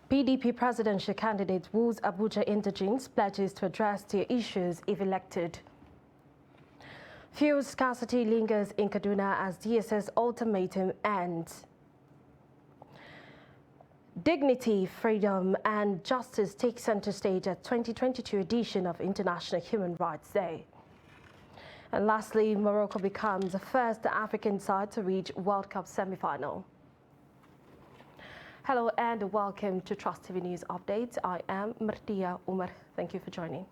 PDP presidential candidate woos Abuja indigenes, pledges to address their issues if elected. Fuel scarcity lingers in Kaduna as DSS ultimatum ends. Dignity, freedom and justice take center stage at 2022 edition of International Human Rights Day. And lastly, Morocco becomes the first African side to reach World Cup semi-final. Hello and welcome to Trust TV News Updates. I am Martia Umar. Thank you for joining.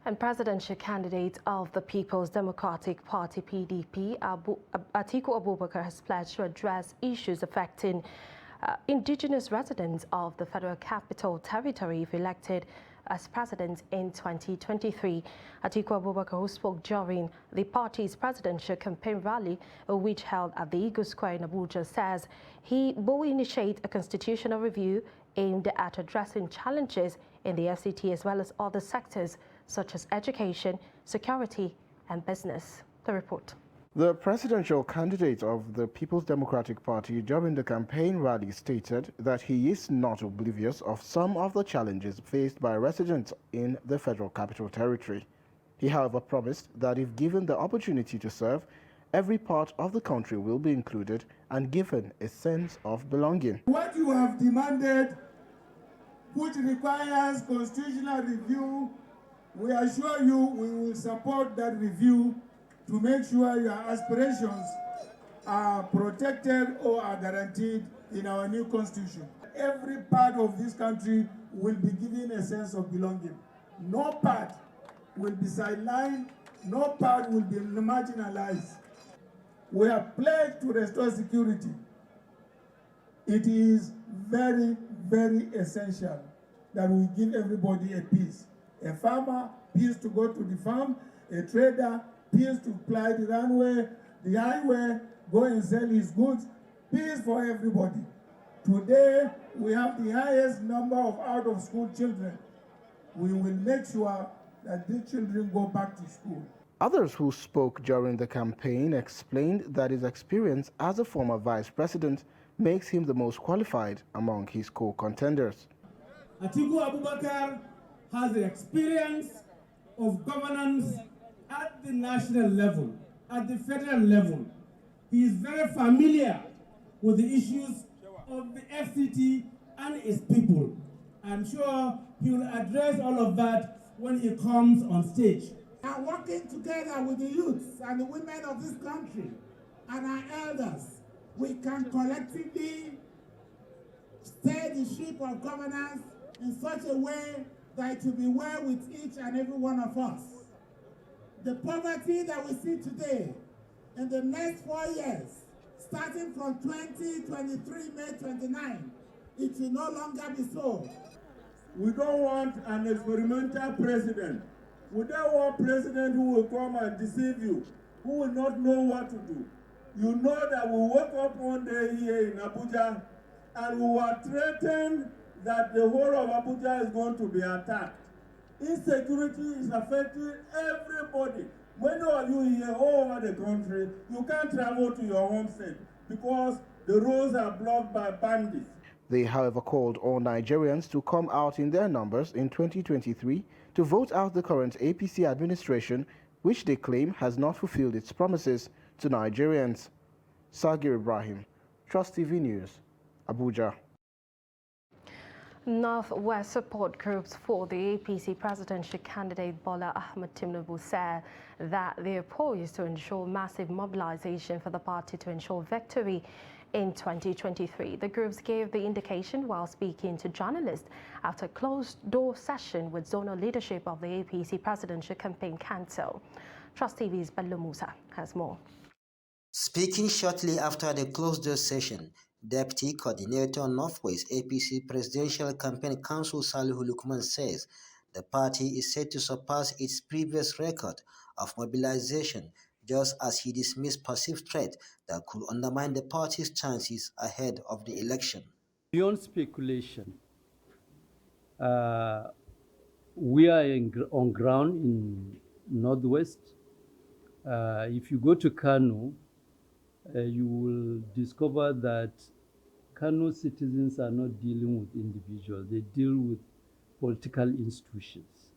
And presidential candidate of the People's Democratic Party (PDP), Atiku Abubakar, has pledged to address issues affecting indigenous residents of the Federal Capital Territory if elected as president in 2023. Atiku Abubakar, who spoke during the party's presidential campaign rally, which held at the Eagle Square in Abuja, says he will initiate a constitutional review aimed at addressing challenges in the FCT as well as other sectors such as education, security and business. The report. The presidential candidate of the People's Democratic Party during the campaign rally stated that he is not oblivious of some of the challenges faced by residents in the Federal Capital Territory. He, however, promised that if given the opportunity to serve, every part of the country will be included and given a sense of belonging. What you have demanded, which requires constitutional review, we assure you we will support that review to make sure your aspirations are protected or are guaranteed in our new constitution. Every part of this country will be given a sense of belonging. No part will be sidelined, no part will be marginalized. We have pledged to restore security. It is very, very essential that we give everybody a peace. A farmer, peace to go to the farm. A trader, peace to ply the runway, the highway, go and sell his goods. Peace for everybody. Today, we have the highest number of out-of-school children. We will make sure that these children go back to school. Others who spoke during the campaign explained that his experience as a former vice president makes him the most qualified among his co-contenders. Atiku Abubakar has the experience of governance at the national level, at the federal level. He is very familiar with the issues of the FCT and its people. I'm sure he will address all of that when he comes on stage. And working together with the youths and the women of this country and our elders, we can collectively steer the ship of governance in such a way that it will be well with each and every one of us. The poverty that we see today, in the next 4 years, starting from 2023, May 29, it will no longer be so. We don't want an experimental president. We don't want a president who will come and deceive you, who will not know what to do. You know that we woke up one day here in Abuja and we were threatened that the whole of Abuja is going to be attacked. Insecurity is affecting everybody. Many of you here all over the country, you can't travel to your home state because the roads are blocked by bandits. They, however, called on Nigerians to come out in their numbers in 2023 to vote out the current APC administration, which they claim has not fulfilled its promises to Nigerians. Sagir Ibrahim, Trust TV News, Abuja. Northwest support groups for the APC presidential candidate Bola Ahmed Tinubu said that they are poised to ensure massive mobilization for the party to ensure victory in 2023. The groups gave the indication while speaking to journalists after a closed-door session with zonal leadership of the APC Presidential Campaign Council. Trust TV's Bello Musa has more. Speaking shortly after the closed-door session, Deputy Coordinator Northwest APC Presidential Campaign Council Salihu Lukman says the party is set to surpass its previous record of mobilization, just as he dismissed perceived threat that could undermine the party's chances ahead of the election. Beyond speculation, we are on ground in Northwest If you go to Kano, you will discover that Kano citizens are not dealing with individuals, they deal with political institutions.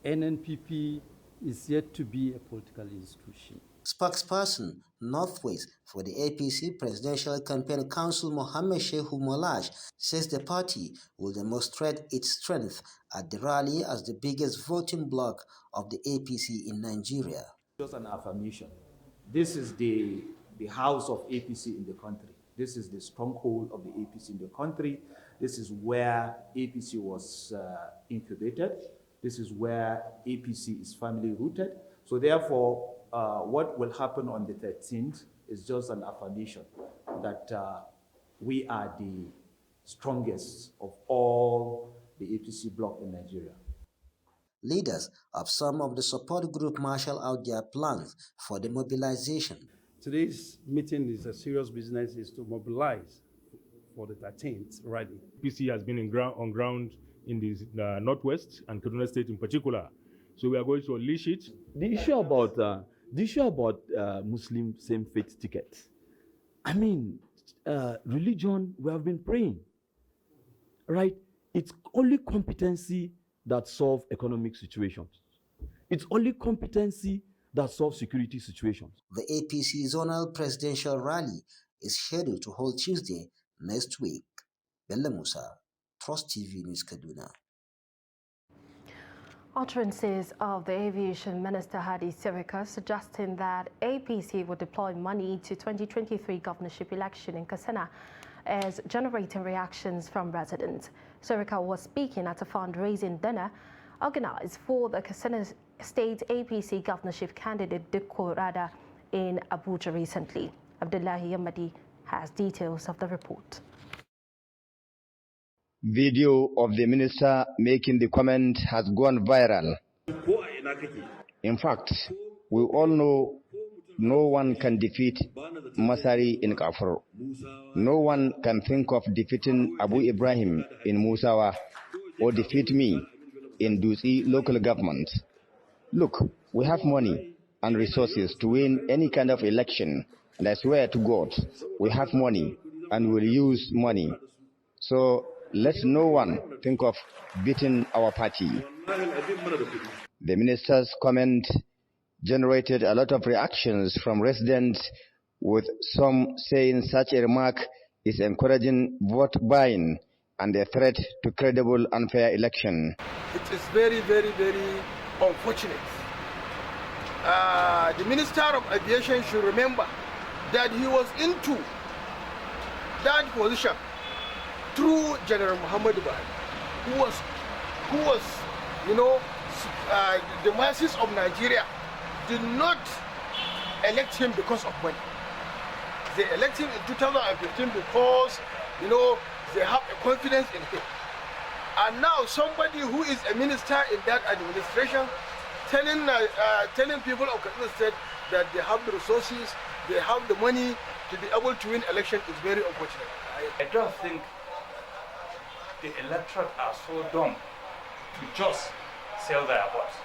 NNPP is yet to be a political institution. Spokesperson Northwest for the APC Presidential Campaign Council, Mohammed Shehu Molash, says the party will demonstrate its strength at the rally as the biggest voting bloc of the APC in Nigeria. Just an affirmation. This is the house of APC in the country. This is the stronghold of the APC in the country. This is where APC was incubated. This is where APC is firmly rooted. So therefore, what will happen on the 13th is just an affirmation that we are the strongest of all the APC bloc in Nigeria. Leaders of some of the support group marshal out their plans for the mobilization. Today's meeting is a serious business, is to mobilize for the 13th rally. APC has been on ground in the Northwest and Kaduna State in particular. So we are going to unleash it. The issue about Muslim same-faith tickets. I mean, religion, we have been praying, right? It's only competency that solves economic situations. It's only competency that solves security situations. The APC zonal presidential rally is scheduled to hold Tuesday next week. Bello Musa, Trust TV News, Kaduna. Utterances of the Aviation Minister Hadi Sirika suggesting that APC would deploy money to 2023 governorship election in Katsina is generating reactions from residents. Sirika was speaking at a fundraising dinner organized for the Katsina State APC governorship candidate Dikko Rada in Abuja recently. Abdullahi Yamadi has details of the report. Video of the minister making the comment has gone viral. In fact, we all know no one can defeat Masari in Kafur. No one can think of defeating Abu Ibrahim in Musawa or defeat me in Dutsi local government. Look, we have money and resources to win any kind of election. And I swear to God, we have money and will use money. So let no one think of beating our party. The minister's comment generated a lot of reactions from residents, with some saying such a remark is encouraging vote buying and a threat to credible and fair election. It is very, very, very unfortunate. The Minister of Aviation should remember that he was into that position through General Muhammadu Buhari, who was, the masses of Nigeria did not elect him because of money. They elected him in 2015 because, they have a confidence in him. And now somebody who is a minister in that administration telling people of Katsina State that they have the resources, they have the money to be able to win election is very unfortunate. I don't think the electorate are so dumb to just sell their votes.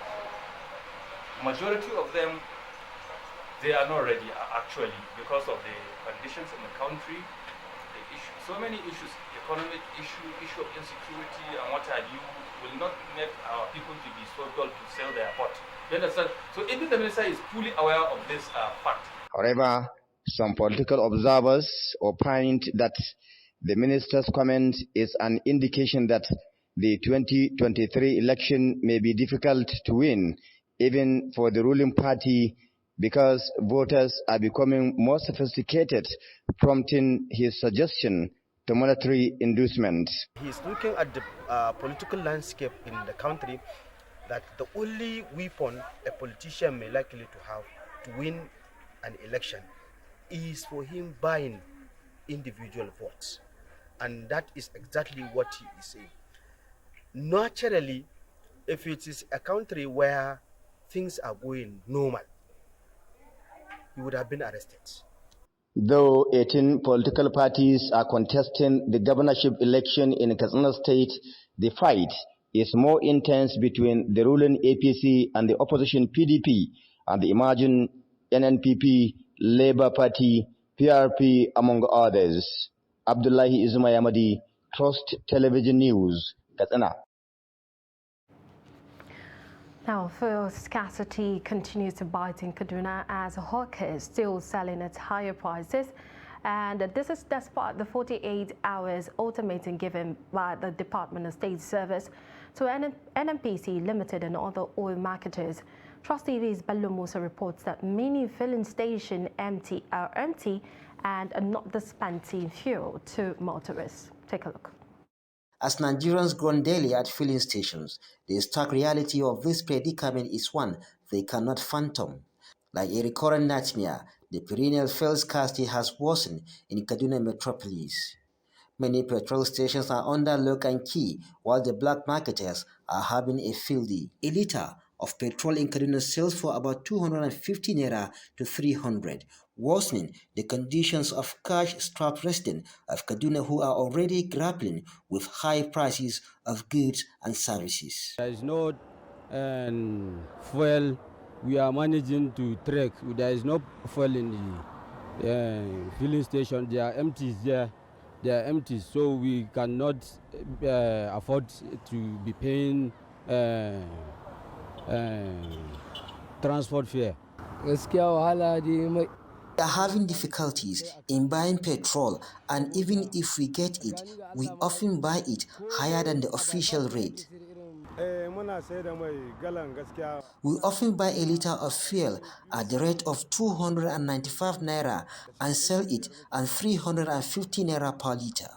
Majority of them, they are not ready actually because of the conditions in the country, the issue, so many issues, economic issue of insecurity and what have you, will not make our people to be so dull to sell their vote. You understand? So even the minister is fully aware of this fact. However, some political observers opined that the minister's comment is an indication that the 2023 election may be difficult to win, even for the ruling party, because voters are becoming more sophisticated, prompting his suggestion to monetary inducement. He's looking at the political landscape in the country, that the only weapon a politician may likely to have to win an election is for him buying individual votes. And that is exactly what he is saying. Naturally, if it is a country where things are going normal, he would have been arrested. Though 18 political parties are contesting the governorship election in Katsina State, the fight is more intense between the ruling APC and the opposition PDP, and the emerging NNPP, Labour Party, PRP, among others. Abdullahi Ismayamadi, Trust Television News, Katsina. Now, fuel scarcity continues to bite in Kaduna as hawkers still selling at higher prices. And this is despite the 48 hours ultimatum given by the Department of State Service to NNPC Limited and other oil marketers. Trust TV's Bello Musa reports that many filling stations are empty and are not dispensing fuel to motorists. Take a look. As Nigerians groan daily at filling stations, the stark reality of this predicament is one they cannot fathom. Like a recurrent nightmare, the perennial fuel scarcity has worsened in Kaduna metropolis. Many petrol stations are under lock and key, while the black marketers are having a field day. A litre of petrol in Kaduna sells for about 250 naira to 300, worsening the conditions of cash-strapped residents of Kaduna who are already grappling with high prices of goods and services. There is no fuel. We are managing to trek. There is no fuel in the filling station. They are empty there. They are empty, so we cannot afford to be paying transport fare. We are having difficulties in buying petrol, and even if we get it, we often buy it higher than the official rate. We often buy a litre of fuel at the rate of 295 naira and sell it at 350 naira per litre.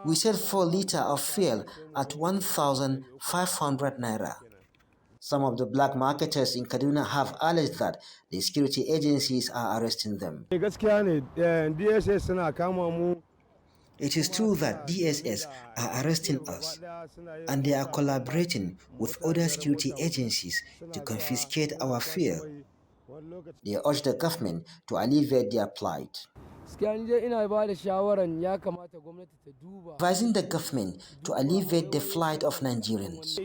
We sell 4 litres of fuel at 1,500 naira. Some of the black marketers in Kaduna have alleged that the security agencies are arresting them. It is true that DSS are arresting us, and they are collaborating with other security agencies to confiscate our fuel. They urge the government to alleviate their plight. Advising the government to alleviate the plight of Nigerians.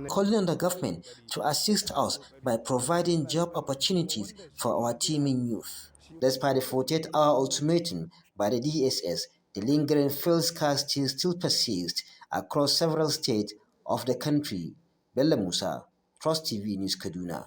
Calling on the government to assist us by providing job opportunities for our teeming youth. Despite the 48-hour ultimatum by the DSS, the lingering fuel scarcity still persists across several states of the country. Bello Musa, Trust TV News, Kaduna.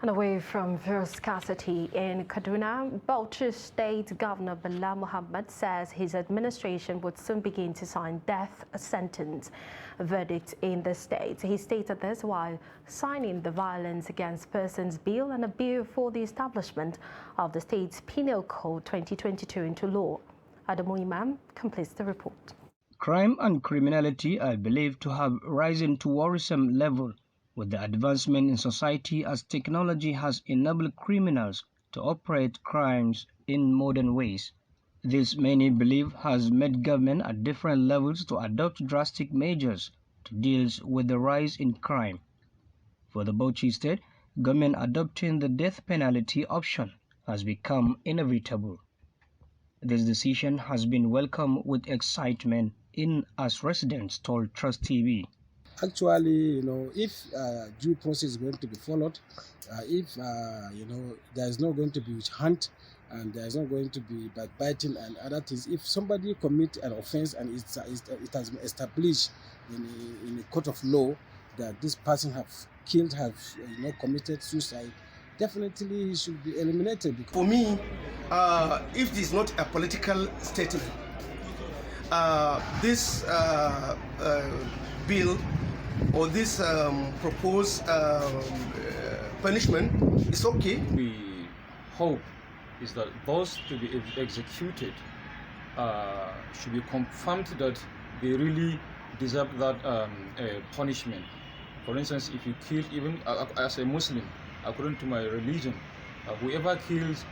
And away from fuel scarcity in Kaduna, Bauchi State Governor Bala Muhammad says his administration would soon begin to sign death sentence verdicts in the state. He stated this while signing the Violence Against Persons Bill and a bill for the establishment of the state's Penal Code 2022 into law. Adamu Imam completes the report. Crime and criminality are believed to have risen to worrisome level with the advancement in society as technology has enabled criminals to operate crimes in modern ways. This, many believe, has made government at different levels to adopt drastic measures to deal with the rise in crime. For the Bauchi State, government adopting the death penalty option has become inevitable. This decision has been welcomed with excitement as residents told Trust TV. Actually, if due process is going to be followed, if there is not going to be witch hunt and there is not going to be backbiting and other things, if somebody commits an offense and it has been established in a court of law that this person has committed suicide, definitely he should be eliminated. For me, if this is not a political statement, this bill or this proposed punishment is okay. We hope is that those to be executed should be confirmed that they really deserve that punishment. For instance, if you kill, even as a Muslim, according to my religion, whoever kills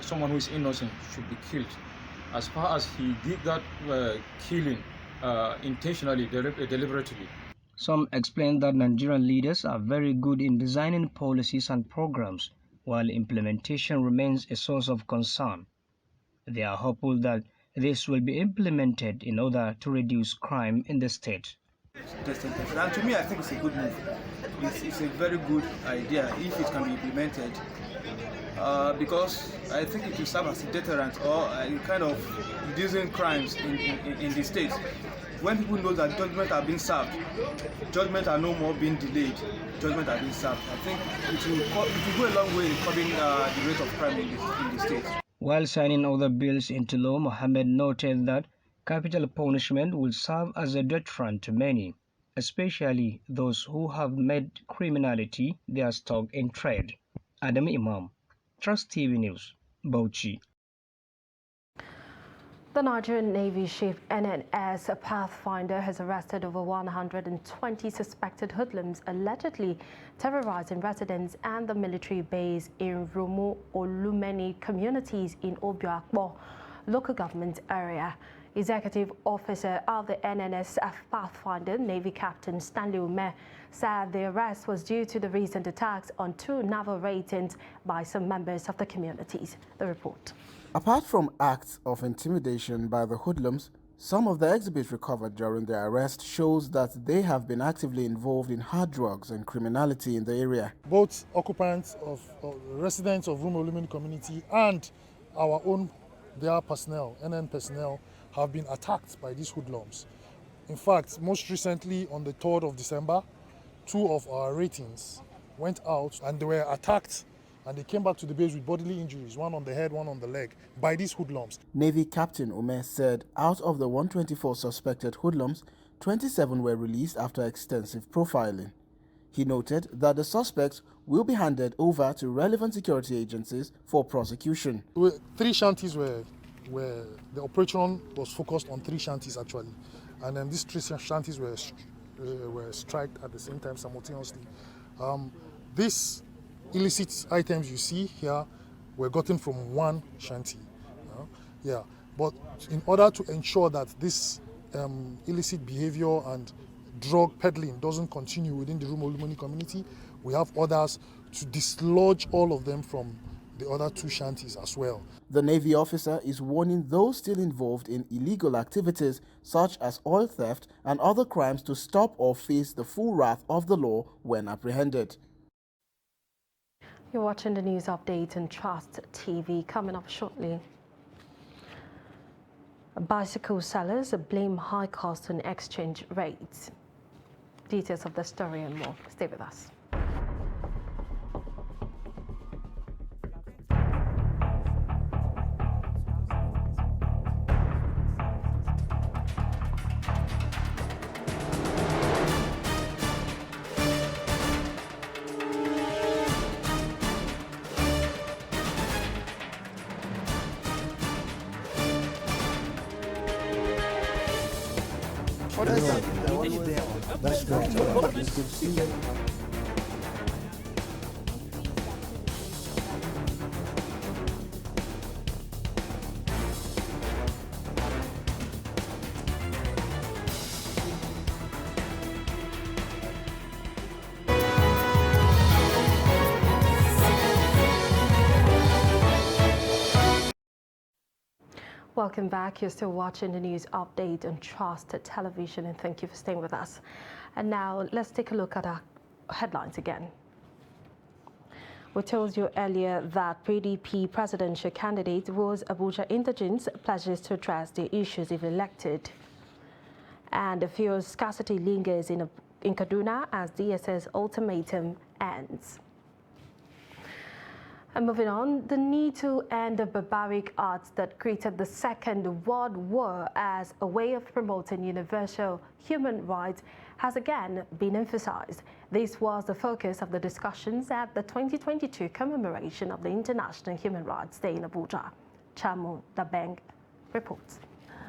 someone who is innocent should be killed. As far as he did that killing intentionally, deliberately. Some explain that Nigerian leaders are very good in designing policies and programs, while implementation remains a source of concern. They are hopeful that this will be implemented in order to reduce crime in the state. And to me, I think it's a good move. It's a very good idea if it can be implemented, because I think it will serve as a deterrent or a kind of reducing crimes in the state. When people know that judgment are being served, judgment are no more being delayed, judgment are being served, I think it will go a long way in curbing the rate of crime in the state. While signing other bills into law, Mohammed noted that capital punishment will serve as a deterrent to many, especially those who have made criminality their stock in trade. Adam Imam, Trust TV News, Bauchi. The Nigerian Navy chief NNS Pathfinder has arrested over 120 suspected hoodlums allegedly terrorizing residents and the military base in Rumu Olumeni communities in Obiakpo local government area. Executive Officer of the NNS Pathfinder, Navy Captain Stanley Ume, said the arrest was due to the recent attacks on 2 naval ratings by some members of the communities. The report. Apart from acts of intimidation by the hoodlums, some of the exhibits recovered during their arrest shows that they have been actively involved in hard drugs and criminality in the area. Both occupants of residents of Rumu Olumeni community and our own personnel, NN personnel, have been attacked by these hoodlums. In fact, most recently on the 3rd of December, 2 of our ratings went out and they were attacked, and they came back to the base with bodily injuries, one on the head, one on the leg, by these hoodlums. Navy Captain Ume said out of the 124 suspected hoodlums, 27 were released after extensive profiling. He noted that the suspects will be handed over to relevant security agencies for prosecution. 3 shanties were the operation was focused on 3 shanties actually, and then these 3 shanties were striked at the same time simultaneously. These illicit items you see here were gotten from 1 shanty. But in order to ensure that this illicit behavior and drug peddling doesn't continue within the Rumu Olumeni community, we have orders to dislodge all of them from the other 2 shanties as well. The Navy officer is warning those still involved in illegal activities such as oil theft and other crimes to stop or face the full wrath of the law when apprehended. You're watching the news update on Trust TV. Coming up shortly. Bicycle sellers blame high cost on exchange rates. Details of the story and more. Stay with us. That's great. It's good to see you. Welcome back. You're still watching the news update on Trust Television, and thank you for staying with us. And now let's take a look at our headlines again. We told you earlier that PDP presidential candidate Rose Abuja Indigents pledges to address the issues if elected. And the fuel scarcity lingers in Kaduna as DSS ultimatum ends. And moving on, the need to end the barbaric arts that created the Second World War as a way of promoting universal human rights has again been emphasized. This was the focus of the discussions at the 2022 commemoration of the International Human Rights Day in Abuja. Chamu Dabeng reports.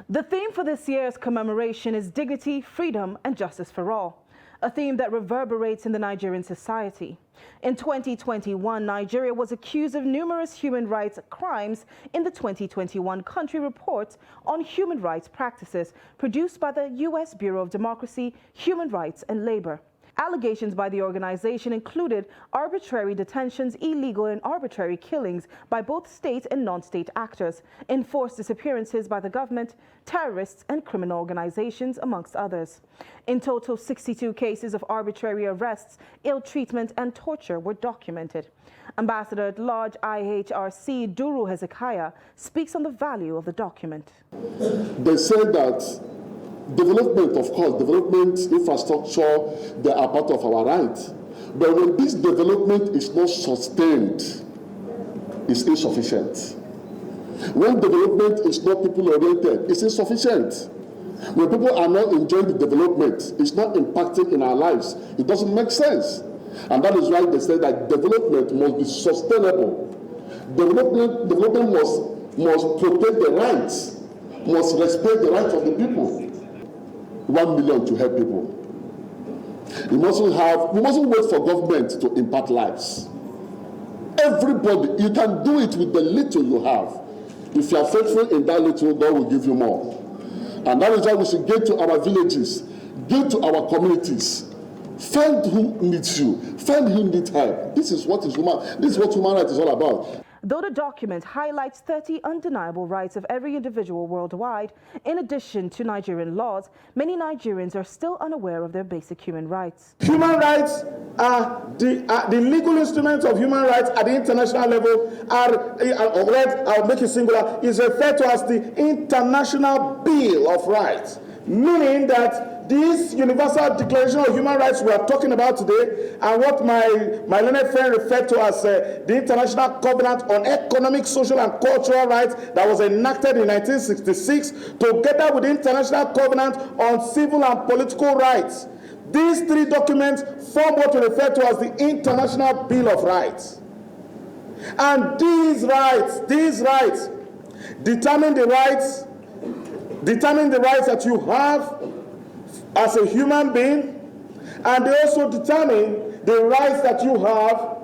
The theme for this year's commemoration is dignity, freedom, and justice for all, a theme that reverberates in the Nigerian society. In 2021, Nigeria was accused of numerous human rights crimes in the 2021 Country Report on Human Rights Practices produced by the U.S. Bureau of Democracy, Human Rights and Labor. Allegations by the organization included arbitrary detentions, illegal and arbitrary killings by both state and non-state actors, enforced disappearances by the government, terrorists and criminal organizations, amongst others. In total, 62 cases of arbitrary arrests, ill treatment and torture were documented. Ambassador-at-Large IHRC Duru Hezekiah speaks on the value of the document. They say that development, of course, development, infrastructure, they are part of our rights. But when this development is not sustained, it's insufficient. When development is not people-oriented, it's insufficient. When people are not enjoying the development, it's not impacting in our lives, it doesn't make sense. And that is why they say that development must be sustainable. Development must protect the rights, must respect the rights of the people. 1 million to help people. We mustn't wait for government to impact lives. Everybody, you can do it with the little you have. If you are faithful in that little, God will give you more. And that is why we should get to our villages, get to our communities, find who needs you, find who needs help. This is what human rights is all about. Though the document highlights 30 undeniable rights of every individual worldwide, in addition to Nigerian laws, many Nigerians are still unaware of their basic human rights. Human rights are the legal instruments of human rights at the international level I'll make it singular, is referred to as the International Bill of Rights, meaning that this Universal Declaration of Human Rights we are talking about today, and what my learned friend referred to as the International Covenant on Economic, Social and Cultural Rights that was enacted in 1966, together with the International Covenant on Civil and Political Rights. These three documents form what we refer to as the International Bill of Rights. And these rights determine the rights that you have as a human being, and they also determine the rights that you have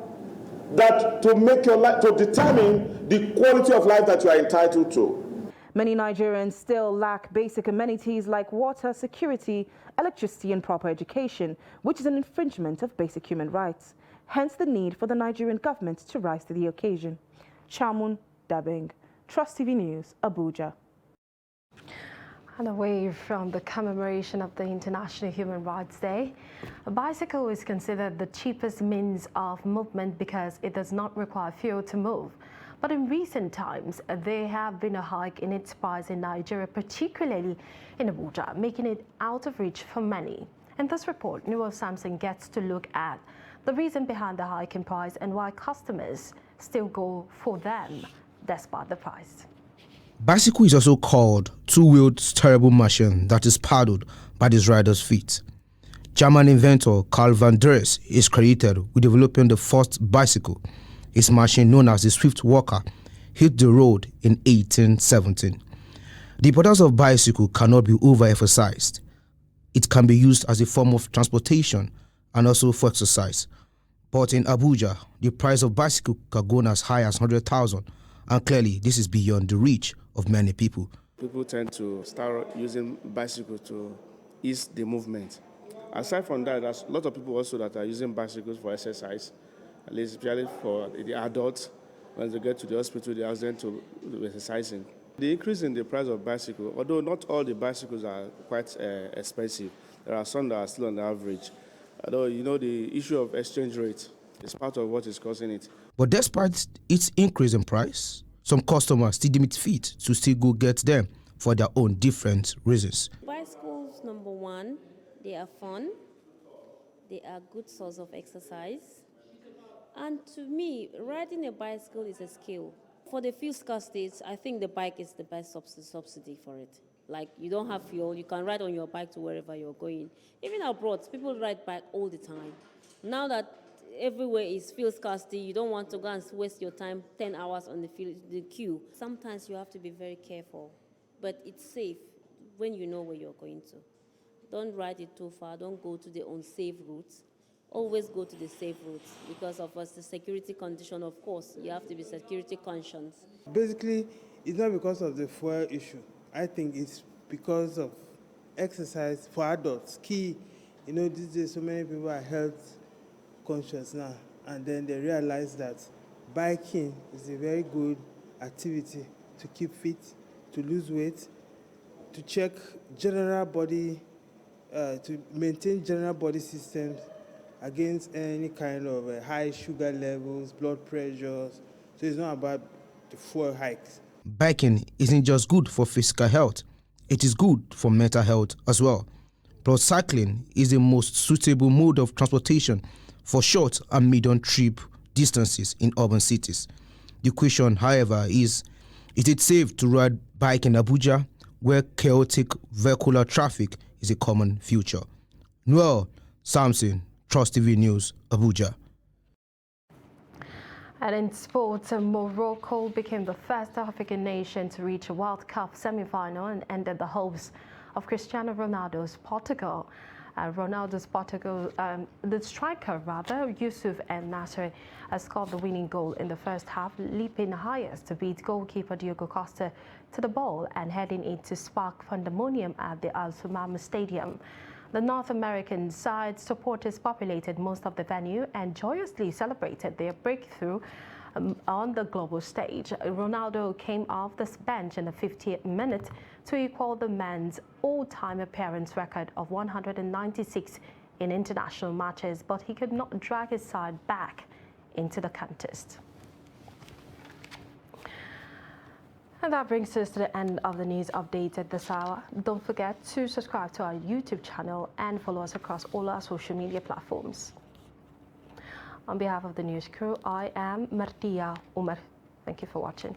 to determine the quality of life that you are entitled to. Many Nigerians still lack basic amenities like water, security, electricity and proper education, which is an infringement of basic human rights. Hence the need for the Nigerian government to rise to the occasion. Chamun Dabing, Trust TV News, Abuja. And away from the commemoration of the International Human Rights Day, a bicycle is considered the cheapest means of movement because it does not require fuel to move. But in recent times, there have been a hike in its price in Nigeria, particularly in Abuja, making it out of reach for many. In this report, Newell Samson gets to look at the reason behind the hike in price and why customers still go for them despite the price. Bicycle is also called two-wheeled steerable machine that is paddled by the rider's feet. German inventor Karl van Dries is credited with developing the first bicycle. His machine, known as the Swift Walker, hit the road in 1817. The importance of bicycle cannot be overemphasized. It can be used as a form of transportation and also for exercise. But in Abuja, the price of bicycle can go as high as 100,000, and clearly this is beyond the reach of many people. People tend to start using bicycles to ease the movement. Aside from that, there's a lot of people also that are using bicycles for exercise, at least especially for the adults. When they get to the hospital, they ask them to do exercising. The increase in the price of bicycles, although not all the bicycles are quite expensive, there are some that are still on the average. Although, the issue of exchange rate is part of what is causing it. But despite its increase in price, some customers still deem it fit to still go get them for their own different reasons. Bicycles, number one, they are fun. They are a good source of exercise. And to me, riding a bicycle is a skill. For the few scarce states, I think the bike is the best subsidy for it. Like, you don't have fuel, you can ride on your bike to wherever you're going. Even abroad, people ride bike all the time. Now that everywhere is fuel scarcity, you don't want to go and waste your time 10 hours on the queue. Sometimes you have to be very careful, but it's safe when you know where you're going to. Don't ride it too far, don't go to the unsafe routes. Always go to the safe routes because of the security condition, of course. You have to be security conscious. Basically, it's not because of the fuel issue. I think it's because of exercise for adults, key You know, these days so many people are health conscious now, and then they realize that biking is a very good activity to keep fit, to lose weight, to check general body, to maintain general body systems against any kind of high sugar levels, blood pressures. So it's not about the fuel hikes. Biking isn't just good for physical health, it is good for mental health as well. Plus, cycling is the most suitable mode of transportation for short and medium trip distances in urban cities. The question, however, is it safe to ride bike in Abuja, where chaotic vehicular traffic is a common feature? Noel Samson, Trust TV News, Abuja. And in sports, Morocco became the first African nation to reach a World Cup semi-final and ended the hopes of Cristiano Ronaldo's Portugal. The striker, Yusuf El Nasser, has scored the winning goal in the first half, leaping highest to beat goalkeeper Diogo Costa to the ball and heading it to spark pandemonium at the Al Sumama Stadium. The North American side supporters populated most of the venue and joyously celebrated their breakthrough on the global stage. Ronaldo came off the bench in the 50th minute to equal the men's all-time appearance record of 196 in international matches, but he could not drag his side back into the contest. And that brings us to the end of the news update at this hour. Don't forget to subscribe to our YouTube channel and follow us across all our social media platforms. On behalf of the news crew, I am Martia Umar. Thank you for watching.